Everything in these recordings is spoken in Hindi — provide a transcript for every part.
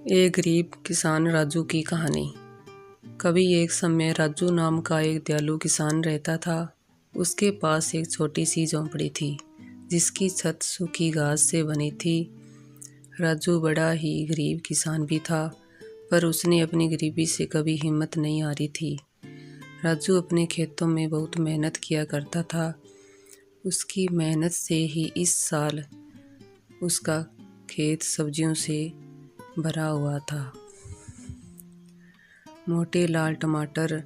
एक गरीब किसान राजू की कहानी। कभी एक समय राजू नाम का एक दयालु किसान रहता था। उसके पास एक छोटी सी झोंपड़ी थी जिसकी छत सूखी घास से बनी थी। राजू बड़ा ही गरीब किसान भी था, पर उसने अपनी गरीबी से कभी हिम्मत नहीं हारी थी। राजू अपने खेतों में बहुत मेहनत किया करता था। उसकी मेहनत से ही इस साल उसका खेत सब्जियों से भरा हुआ था। मोटे लाल टमाटर,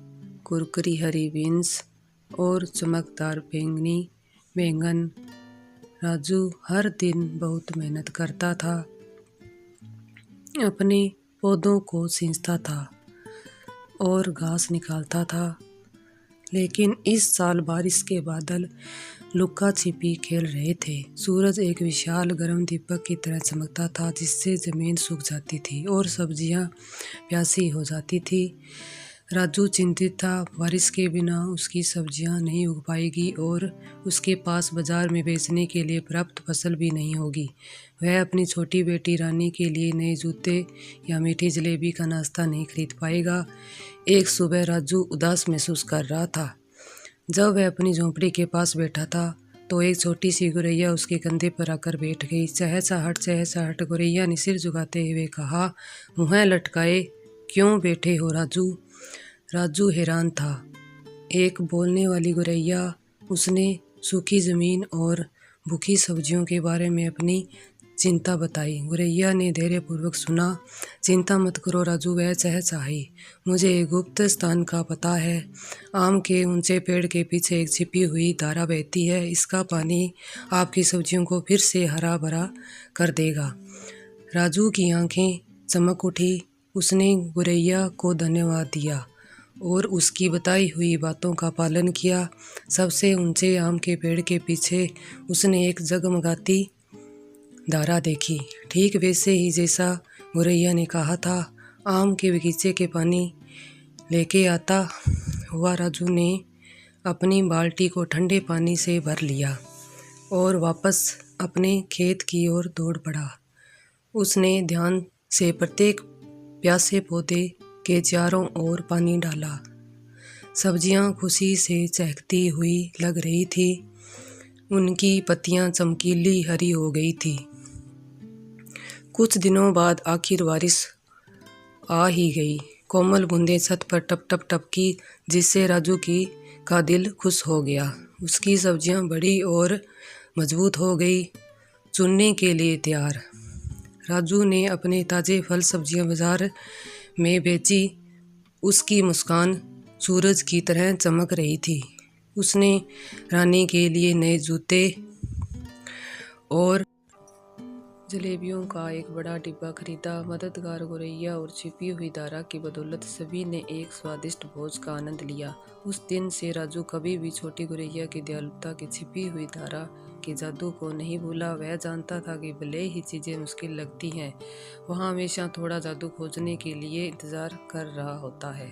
कुरकुरी हरी बीन्स और चमकदार बैंगन। राजू हर दिन बहुत मेहनत करता था, अपने पौधों को सींचता था और घास निकालता था। लेकिन इस साल बारिश के बादल लुका छिपी खेल रहे थे। सूरज एक विशाल गर्म दीपक की तरह चमकता था, जिससे जमीन सूख जाती थी और सब्जियां प्यासी हो जाती थी। राजू चिंतित था, बारिश के बिना उसकी सब्जियां नहीं उग पाएगी और उसके पास बाजार में बेचने के लिए पर्याप्त फसल भी नहीं होगी। वह अपनी छोटी बेटी रानी के लिए नए जूते या मीठी जलेबी का नाश्ता नहीं खरीद पाएगा। एक सुबह राजू उदास महसूस कर रहा था। जब वह अपनी झोंपड़ी के पास बैठा था तो एक छोटी सी गौरैया उसके कंधे पर आकर बैठ गई। चहचहाट गौरैया ने सिर झुकाते हुए कहा, मुँह लटकाए क्यों बैठे हो राजू? राजू हैरान था। एक बोलने वाली गौरैया। उसने सूखी ज़मीन और भूखी सब्जियों के बारे में अपनी चिंता बताई। गौरैया ने धैर्यपूर्वक सुना। चिंता मत करो राजू, वह चहचहाई, मुझे एक गुप्त स्थान का पता है। आम के ऊंचे पेड़ के पीछे एक छिपी हुई धारा बहती है। इसका पानी आपकी सब्जियों को फिर से हरा भरा कर देगा। राजू की आंखें चमक उठी। उसने गौरैया को धन्यवाद दिया और उसकी बताई हुई बातों का पालन किया। सबसे ऊंचे आम के पेड़ के पीछे उसने एक जगमगाती धारा देखी, ठीक वैसे ही जैसा गौरैया ने कहा था। आम के बगीचे के पानी लेके आता हुआ राजू ने अपनी बाल्टी को ठंडे पानी से भर लिया और वापस अपने खेत की ओर दौड़ पड़ा। उसने ध्यान से प्रत्येक प्यासे पौधे के चारों ओर पानी डाला। सब्जियां खुशी से चहकती हुई लग रही थी। उनकी पत्तियां चमकीली हरी हो गई थी। कुछ दिनों बाद आखिर बारिश आ ही गई। कोमल बूंदें छत पर टप टप टपकी, जिससे राजू का दिल खुश हो गया। उसकी सब्जियां बड़ी और मजबूत हो गई, चुनने के लिए तैयार। राजू ने अपने ताज़े फल सब्जियां बाजार में बेची। उसकी मुस्कान सूरज की तरह चमक रही थी। उसने रानी के लिए नए जूते और जलेबियों का एक बड़ा डिब्बा खरीदा। मददगार गौरैया और छिपी हुई धारा की बदौलत सभी ने एक स्वादिष्ट भोज का आनंद लिया। उस दिन से राजू कभी भी छोटी गौरैया की दयालुता की छिपी हुई धारा के जादू को नहीं भूला। वह जानता था कि भले ही चीज़ें मुश्किल लगती हैं, वहाँ हमेशा थोड़ा जादू खोजने के लिए इंतज़ार कर रहा होता है।